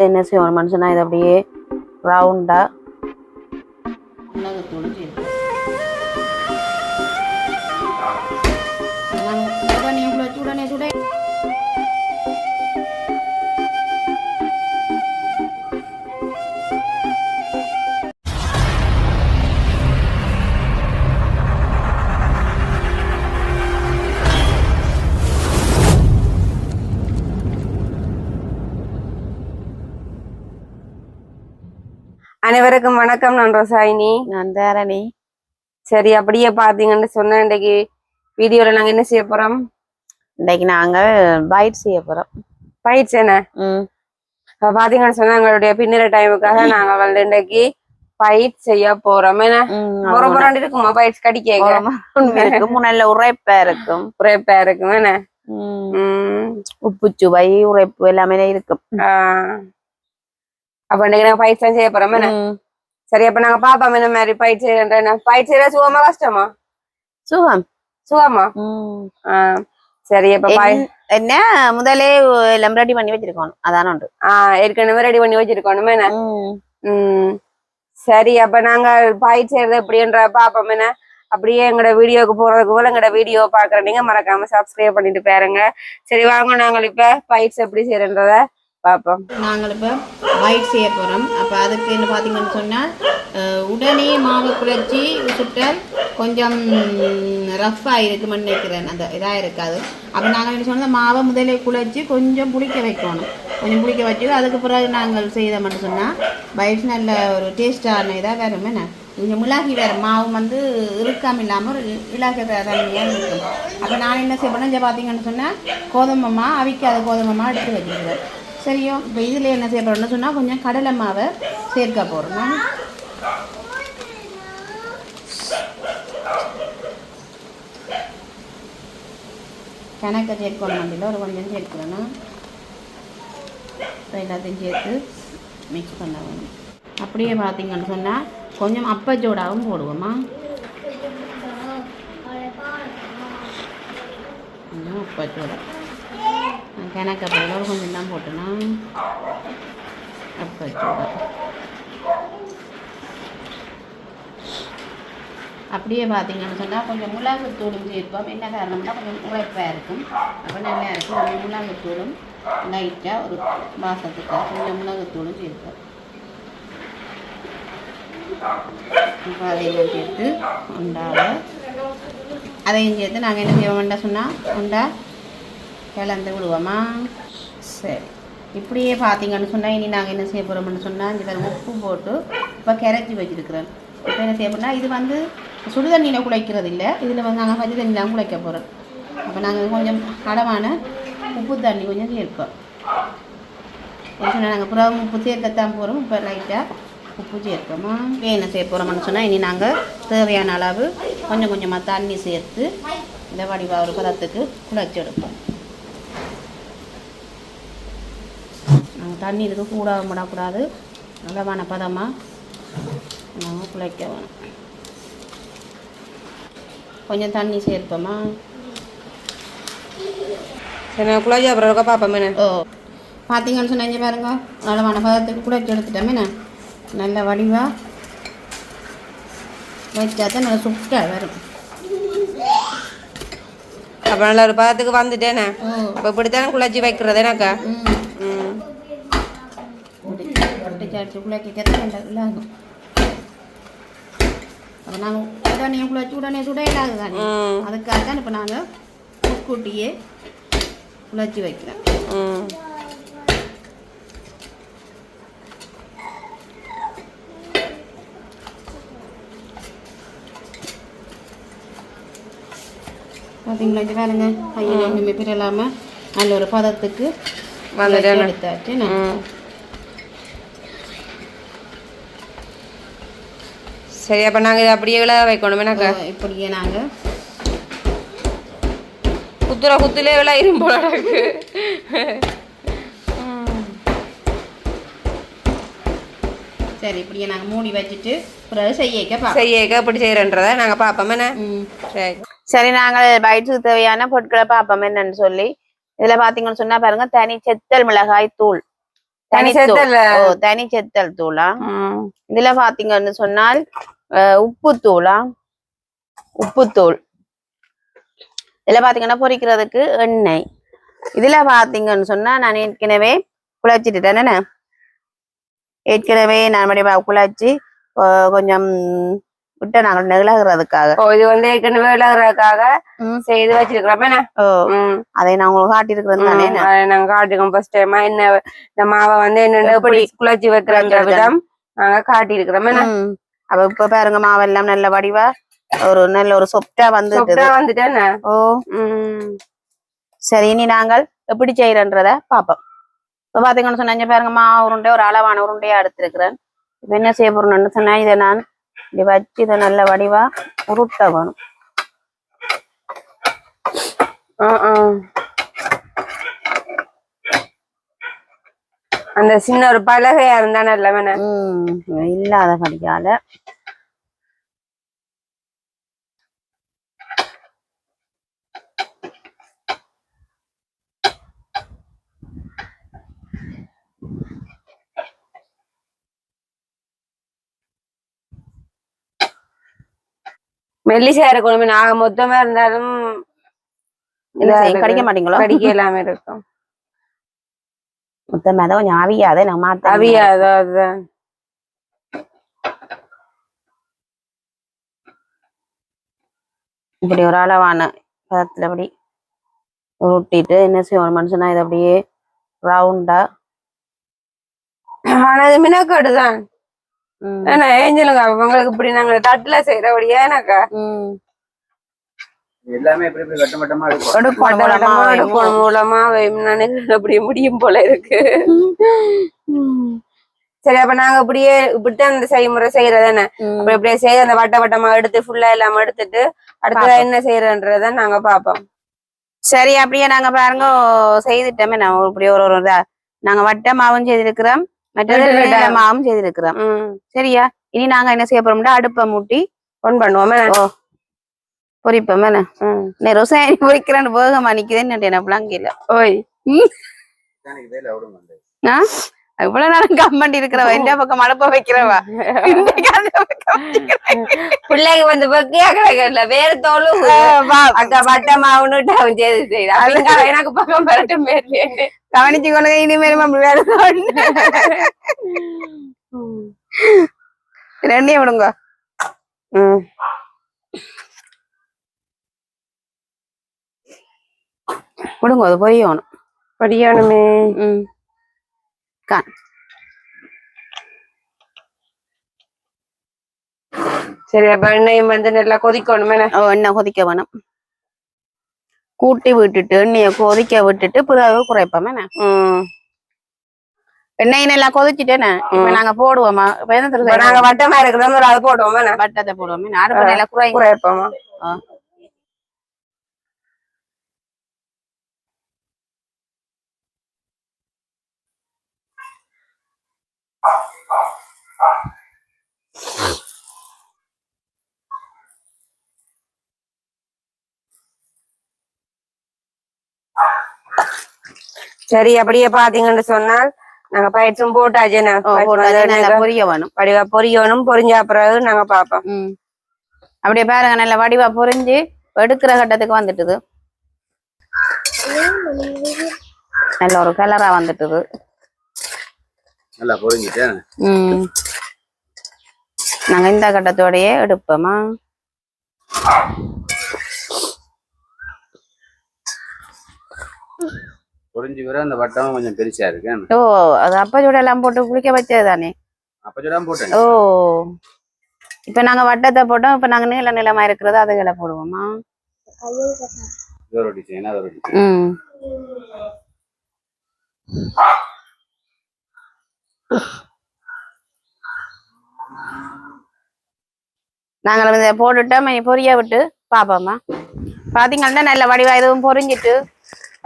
என்ன செய்வோம் மனுஷனா இது அப்படியே ரவுண்டா மிளகுத்தூள் சேர்ப்போம். உடனே சுட அனைவருக்கும் வணக்கம். நான் ரோசாயினி. நான் தாரணி. சரி, அப்படியே பாத்தீங்கன்னு சொன்ன இன்றைக்கு வீடியோல நாங்க என்ன செய்ய போறோம்? இன்னைக்கு நாங்க பைட் செய்ய போறோம். பைட்ஸ் என்ன பாத்தீங்கன்னு சொன்னா எங்களுடைய பின்னர டைமுக்காக நாங்க வந்து இன்னைக்கு பைட் செய்ய போறோம். என்ன புறப்புறாண்டு இருக்குமா பைட்ஸ் கடிக்க நல்ல உரைப்பா இருக்கும். உரைப்பா இருக்கும். என்ன உப்பு சுவை உரைப்பு எல்லாமே இருக்கும். அப்ப இன்னைக்கு நாங்க பயிற்சி தான் செய்ய போறோம். என்ன சரி, அப்ப நாங்க பாப்போம் என்ன மாதிரி பயிற்சி செய்யறேன். பயிற்சி செய்யற சுகமா கஷ்டமா? சுகமா. சரி, அப்ப என்ன முதலே எல்லாம் ரெடி பண்ணி வச்சிருக்கோம். அதான உண்டு. ஏற்கனவே ரெடி பண்ணி வச்சிருக்கோம். என்ன சரி, அப்ப நாங்க பயிற்சி செய்யறது எப்படின்ற பாப்போம். என்ன அப்படியே எங்களோட வீடியோக்கு போறதுக்கு போல எங்களோட வீடியோ பாக்குற நீங்க மறக்காம சப்ஸ்கிரைப் பண்ணிட்டு பாருங்க. சரி வாங்க, நாங்கள் இப்ப பயிற்சி எப்படி செய்யறன்றத பாப்போம். நாங்கள் இப்போ பைட் செய்ய போகிறோம். அப்போ அதுக்கு என்ன பார்த்தீங்கன்னு சொன்னால் உடனே மாவை குழச்சி சுட்டால் கொஞ்சம் ரஃப்பாக இருக்குமென்னு நினைக்கிறேன். அந்த இதாக இருக்காது. அப்போ நாங்கள் என்ன சொன்னால் மாவை முதலே குழச்சி கொஞ்சம் புளிக்க வைக்கணும். கொஞ்சம் புளிக்க வச்சு அதுக்கு பிறகு நாங்கள் செய்தோம்னு சொன்னால் பைட்ஸ் நல்ல ஒரு டேஸ்டான இதாக வேறும். என்ன கொஞ்சம் மிளகி வேறு மாவு வந்து இருக்காமல் இல்லாமல் ஒரு இலகை தன்மையாக இருக்கும். அப்போ நான் என்ன செய்வேன்னா இங்கே பார்த்தீங்கன்னு சொன்னால் கோதுமை அவிக்காத கோதுமை எடுத்து வச்சுருக்கேன். சரியோ, இப்போ இதில் என்ன செய்ய போகிறோம்னு சொன்னால் கொஞ்சம் கடலை மாவை சேர்க்க போகிறோம். கணக்கை சேர்க்கணும். வண்டியில் ஒரு கொஞ்சம் சேர்க்கிறேன்னா எல்லாத்தையும் சேர்த்து மிக்ஸ் பண்ண வேணும். அப்படியே பார்த்தீங்கன்னு சொன்னால் கொஞ்சம் அப்பச்சோடாவும் போடுவோம்மா. கொஞ்சம் அப்பச்சோடா கணக்கப்போட கொஞ்சம் தான் போட்டோன்னா அப்பச்சோடா. அப்படியே பார்த்தீங்கன்னு சொன்னால் கொஞ்சம் மிளகுத்தூளும் சேர்ப்போம். என்ன காரணம்னா கொஞ்சம் உரைப்பாக இருக்கும். அப்போ நல்லா இருக்கும். கொஞ்சம் மிளகுத்தூளும் லைட்டாக ஒரு வாசத்துக்காக கொஞ்சம் மிளகுத்தூளும் சேர்ப்போம். இப்போ அதையும் சேர்த்து அதையும் சேர்த்து நாங்கள் என்ன செய்வோம்டா சொன்னால் உண்டா கிளந்து விடுவோமா. சரி, இப்படியே பார்த்தீங்கன்னு சொன்னால் இனி நாங்கள் என்ன செய்ய போகிறோம்னு சொன்னால் இந்த உப்பு போட்டு இப்போ கரைச்சி வச்சுருக்குறோம். இப்போ என்ன செய்ய போகிறோம்னா இது வந்து சுடு தண்ணியில் குழைக்கிறது இல்லை. இதில் வந்து நாங்கள் பச்சை தண்ணிலாம் குழைக்க போகிறோம். அப்போ நாங்கள் கொஞ்சம் கடமான உப்பு தண்ணி கொஞ்சம் சேர்ப்போம். சொன்னால் நாங்கள் புறம் உப்பு சேர்க்கத்தான் போகிறோம். இப்போ லைட்டாக உப்பு சேர்ப்போமா. இப்போ என்ன செய்ய போகிறோம்னு சொன்னால் இனி நாங்கள் தேவையான அளவு கொஞ்சம் கொஞ்சமாக தண்ணி சேர்த்து இந்த வடிவா ஒரு பதத்துக்கு குழைச்சி எடுப்போம். நாங்கள் தண்ணி இதுக்கு கூட விடக்கூடாது. அளவான பதமாக நாங்கள் குழைக்க வேணும். கொஞ்சம் தண்ணி சேர்ப்போமா. சரி, குழாய் அப்புறம் பார்ப்போம். பார்த்தீங்கன்னு சொன்னீங்க பாருங்க, அளவான பதத்துக்கு குழைச்சி எடுத்துட்டோமே. நல்ல வடிவாக வச்சா தான் நல்லா சுட்டாக வரும். அப்போ நல்ல ஒரு பதத்துக்கு வந்துட்டேனே. அப்போ இப்படித்தானே குழச்சி வைக்கிறது எனக்கா? சாட்சி குழக்கிக்கத்தான் ஆகும். அப்போ நாங்கள் உடனே குழச்சி உடனே சுட இல்லாது தானே. அதுக்காக தான் இப்போ நாங்கள் முன்கூட்டியே குழச்சி வைக்கிறோம். பார்த்தீங்களா இது பாருங்க, கையில் ஒன்றுமே பிறலாமல் நல்ல ஒரு பதத்துக்கு எடுத்தாச்சு. சரி, அப்போ நாங்கள் இதை அப்படியே விழா வைக்கணும். என்னக்கா இப்படியே நாங்கள் குத்துலே விழா இரும்போல இருக்கு. சரி, இப்படியே நாங்கள் மூடி வச்சுட்டு பிறகு செய்யக்க இப்படி செய்யறன்றதை நாங்கள் பார்ப்போம். என்ன சரி, நாங்கள் பைட்ஸுக்கு தேவையான பொருட்களை பார்ப்போம் என்னன்னு சொல்லி. இதில் பார்த்தீங்கன்னு சொன்னால் பாருங்க, தனி செத்தல் மிளகாய் தூள் தனி செத்தல் தூளா. இதுல பாத்தீங்கன்னு சொன்னால் உப்புத்தூளா, உப்புத்தூள். இதுல பாத்தீங்கன்னா பொரிக்கிறதுக்கு எண்ணெய். இதுல பாத்தீங்கன்னு சொன்னா நான் ஏற்கனவே குழச்சிட்டுட்டேன். ஏற்கனவே நான் குழச்சி கொஞ்சம் விட்ட நாங்கள் நிலகிறதுக்காக இது வந்து ஏற்கனவே விலகிறதுக்காக செய்து வச்சிருக்கிறோம். அதை நான் உங்களுக்கு காட்டிருக்கிறேன் தானே. நாங்க காட்டிருக்கோம் ஃபர்ஸ்ட் டைமா என்ன இந்த மாவை வந்து என்னென்ன குழச்சி வைக்கிற விதம் நாங்க காட்டியிருக்கிறோம். அப்ப இப்ப பாருங்க மாவெல்லாம் நல்ல வடிவா ஒரு நல்ல ஒரு சொப்டா வந்துட்டேன். ஓ சரி, இனி நாங்கள் எப்படி செய்யறன்றத பாப்போம். இப்ப பாத்தீங்கன்னு சொன்னா பாருங்க மாவு உருண்டை ஒரு அளவான உருண்டையா எடுத்திருக்கிறேன். இப்ப என்ன செய்ய போறோம்னு சொன்னா இதை நான் இப்படி வச்சு இதை நல்ல வடிவா உருட்ட வேணும். அந்த சின்ன ஒரு பலகையா இருந்தா நல்ல இல்லாத படிக்கால மெல்லிசா இருக்கணும். நாங்க மொத்தமா இருந்தாலும் கடிக்க மாட்டீங்களோ? கடிக்க இல்லாம இருக்கும். மொத்தமா தான் கொஞ்சம் அவியாத நம்ம அவியாத இப்படி ஒரு அளவான பதத்துல அப்படி உருட்டிட்டு என்ன செய்வோம் மனுஷனா இது அப்படியே ரவுண்டா. ஆனா அது மினக்கடுதான். ஏஞ்சலுங்க அவங்களுக்கு இப்படி நாங்க தட்டுல செய்யறபடியா எனக்கா எல்லாமே மூலமா அப்படி முடியும் போல இருக்கு. சரி, அப்ப நாங்க இப்படியே இப்படித்தான் இந்த செய்முறை செய்யறதானே. அப்ப இப்படியே செய்ய அந்த வட்ட வட்டமா எடுத்து ஃபுல்லா எல்லாம் எடுத்துட்டு அடுத்ததா என்ன செய்யறன்றத நாங்க பாப்போம். சரி, அப்படியே நாங்க பாருங்க செய்துட்டோமே. நான் இப்படி ஒரு நாங்க வட்ட மாவும் செய்திருக்கிறோம், மற்றது மாவும் செய்திருக்கிறோம். சரியா, இனி நாங்க என்ன செய்ய போறோம்னா அடுப்பை மூட்டி ஒன் பண்ணுவோமே. பொரிப்போமே. ரோசாயி பொரிக்கிறேன்னு வேகமா நிக்குதுன்னு என்ன கீழே ஓய் இவ்வளவு நேரம் கம்மண்டி இருக்கிறவா இந்த பக்கம் அடுப்ப வைக்கிறவா பிள்ளைக்கு வந்து பக்கியா கிடக்கல வேற தோலும் அக்கா வட்ட மாவுன்னுட்டு அவன் செய்து எனக்கு பக்கம் பெறட்டும் கவனிச்சு கொண்டு இனிமேலும் அப்படி வேலை ரெண்டையும் விடுங்க. விடுங்க, அது பொரியணுமே. சரி, அப்ப எண்ணெயும் வந்து நல்லா கொதிக்கணுமே. எண்ணெய் கொதிக்க வேணும். கூட்டி விட்டுட்டு எண்ணெய கொதிக்க விட்டுட்டு பிறகு குறைப்போமே. எண்ணெய் நல்லா கொதிச்சுட்டேனே இப்ப நாங்க போடுவோமா? நாங்க வட்டமா இருக்கிறோம் அதை போடுவோமா? வட்டத்தை போடுவோமே. அடுப்பு நல்லா குறைப்போமா? சரி, அப்படியே பாத்தீங்கன்னு சொன்னால் நாங்க பயிற்சும் போட்டாச்சு. பொரிய வேணும், வடிவா பொரியணும். பொரிஞ்ச பிறகு நாங்க பாப்போம். அப்படியே பாருங்க நல்ல வடிவா பொரிஞ்சு எடுக்கிற கட்டத்துக்கு வந்துட்டுது. நல்ல ஒரு கலரா வந்துட்டுது. நல்லா பொரிஞ்சிட்டேன். நாங்க இந்த கட்டத்தோடயே எடுப்போமா? பொரிஞ்சு வர அந்த வட்டம் கொஞ்சம் பெருசா இருக்கு. ஓ, அது அப்பச்சூட எல்லாம் போட்டு குளிக்க வச்சது தானே? அப்பச்சூட போட்டேன். ஓ, இப்ப நாங்க வட்டத்தை போட்டோம். இப்ப நாங்க நீள நிலமா இருக்கிறது அதுகளை போடுவோமா? நாங்கள் இதை போட்டுட்டோம். பொரிய விட்டு பாப்போமா? பாத்தீங்கன்னா நல்ல வடிவா இதுவும் பொரிஞ்சிட்டு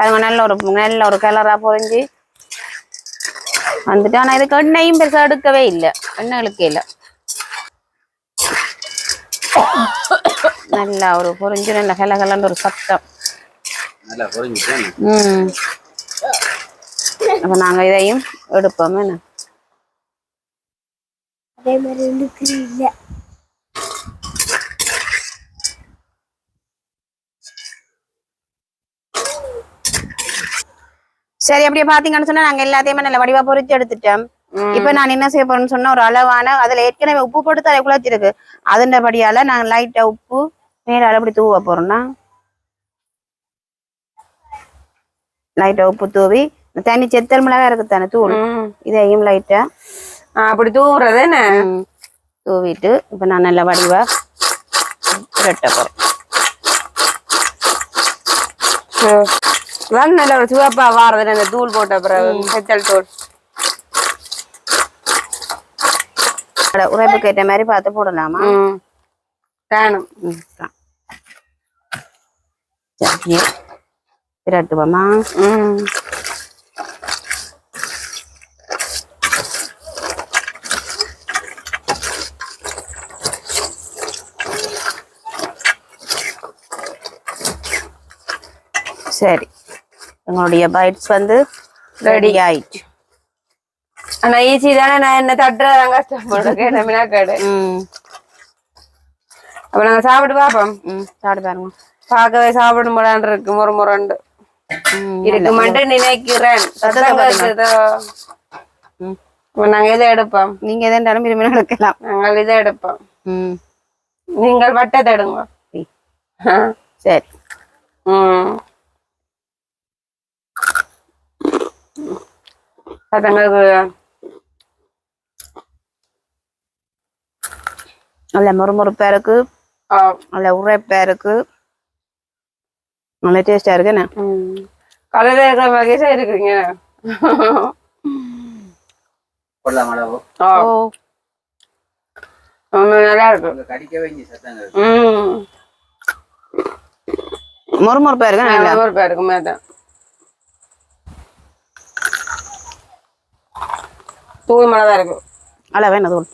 அதுங்க நல்ல ஒரு கலரா பொரிஞ்சு வந்துட்டு. ஆனா இதுக்கு எண்ணெயும் பெருசா எடுக்கவே இல்லை, எண்ணெய் இழுக்க இல்லை. நல்லா ஒரு பொரிஞ்சு நல்ல கலகலன்னு ஒரு சத்தம். அப்ப நாங்க இதையும் எடுப்போம் என்ன அதே மாதிரி இல்ல. சரி அப்படியே பாத்தீங்கன்னு சொன்னா நாங்க எல்லாத்தையுமே நல்ல வடிவா பொரிச்சு எடுத்துட்டோம். இப்ப நான் என்ன செய்ய போறேன்னு சொன்னா ஒரு அளவான அதுல ஏற்கனவே உப்பு போட்டு தலை குழச்சிருக்கு அதுன்றபடியால நாங்க லைட்டா உப்பு மேலால அப்படி தூவ போறோம்னா லைட்டா உப்பு தூவி தனி செத்தல் மிளகா இருக்குத்தானே தூள் இதையும் லைட்டா அப்படி தூவுறது என்ன தூவிட்டு இப்ப நான் நல்ல வடிவா புரட்ட போறேன். நல்ல ஒரு சிவப்பா வாரது அந்த தூள் போட்ட பிறகு செத்தல் தூள் உரைப்புக்கு ஏற்ற மாதிரி பார்த்து போடலாமா? காணும் பிரட்டுவோமா? சரி எங்களுடைய பைட்ஸ் வந்து ரெடி ஆயிடுச்சு. ஆனா ஈஸி தானே நான் என்ன தட்டுறதான் கஷ்டப்படுறேன் நம்பினா கேடு அப்ப நாங்க சாப்பிட்டு பாப்போம். சாப்பிட்டு பாருங்க. பார்க்கவே சாப்பிடும் போலான் இருக்கு முறமுறண்டு இருக்கு மட்டும் நினைக்கிறேன். நாங்க இதை எடுப்போம். நீங்க எதை இருந்தாலும் விரும்பினா எடுக்கலாம். நாங்கள் இதை எடுப்போம். நீங்கள் வட்டத்தை எடுங்க. சரி பசங்களுக்கு நல்ல முறுமுறுப்பா இருக்கு, நல்ல உரைப்பா இருக்கு, நல்ல டேஸ்டா இருக்கு. என்ன கலர் இருக்கிற வகையா இருக்குங்க. நல்லா இருக்கு. முறுமுறுப்பா இருக்கு. முறுமுறுப்பா இருக்குமே தான் தூள் மழை இருக்கு. அளவே என்ன தூள்.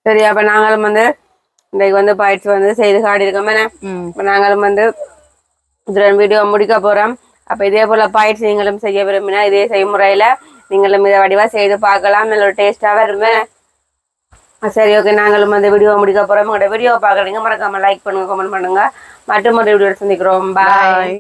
சரி அப்ப நாங்களும் வந்து இன்னைக்கு வந்து பாய்ட்ஸ் வந்து செய்து காடி இருக்கோம். இப்ப நாங்களும் வந்து வீடியோ முடிக்க போறோம். அப்ப இதே போல பாய்ட்ஸ் நீங்களும் செய்ய விரும்பினா இதே செய்முறையில நீங்களும் இதை வடிவா செய்து பார்க்கலாம். நல்ல ஒரு டேஸ்டா வருமே. சரி ஓகே நாங்களும் வந்து வீடியோ முடிக்க போறோம். உங்களோட வீடியோ பார்க்குறீங்க மறக்காம லைக் பண்ணுங்க, கமெண்ட் பண்ணுங்க. மற்றும் ஒரு வீடியோ சந்திக்கிறோம். பாய்.